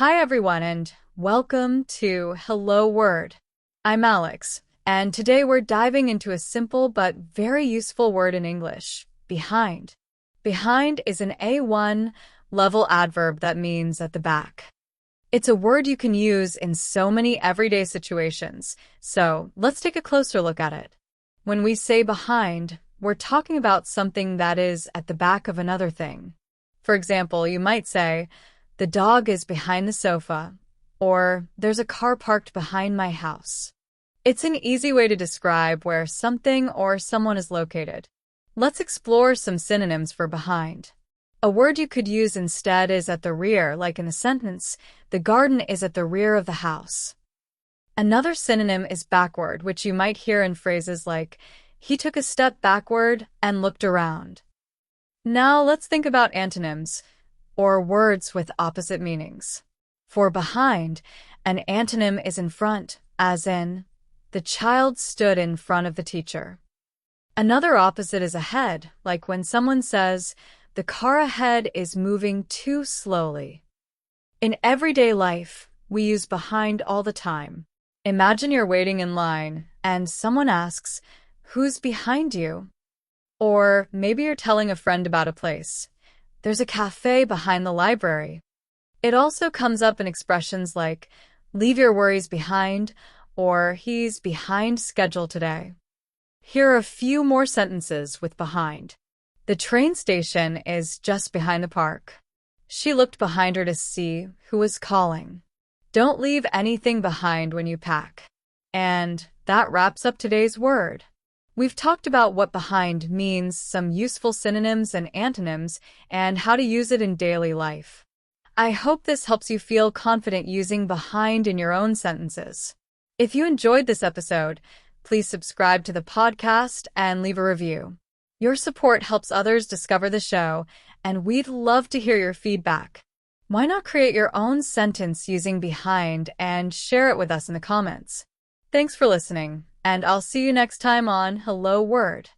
Hi everyone and welcome to Hello Word. I'm Alex, and today we're diving into a simple but very useful word in English, behind. Behind is an A1 level adverb that means at the back. It's a word you can use in so many everyday situations, so let's take a closer look at it. When we say behind, we're talking about something that is at the back of another thing. For example, you might say, "The dog is behind the sofa," or "There's a car parked behind my house." It's an easy way to describe where something or someone is located. Let's explore some synonyms for behind. A word you could use instead is at the rear, like in the sentence, "The garden is at the rear of the house." Another synonym is backward, which you might hear in phrases like, "He took a step backward and looked around." Now let's think about antonyms, or words with opposite meanings. For behind, an antonym is in front, as in, "The child stood in front of the teacher." Another opposite is ahead, like when someone says, "The car ahead is moving too slowly." In everyday life, we use behind all the time. Imagine you're waiting in line, and someone asks, "Who's behind you?" Or maybe you're telling a friend about a place. "There's a cafe behind the library." It also comes up in expressions like, "Leave your worries behind," or "He's behind schedule today." Here are a few more sentences with behind. The train station is just behind the park. She looked behind her to see who was calling. Don't leave anything behind when you pack. And that wraps up today's word. We've talked about what behind means, some useful synonyms and antonyms, and how to use it in daily life. I hope this helps you feel confident using behind in your own sentences. If you enjoyed this episode, please subscribe to the podcast and leave a review. Your support helps others discover the show, and we'd love to hear your feedback. Why not create your own sentence using behind and share it with us in the comments? Thanks for listening, and I'll see you next time on Hello Word.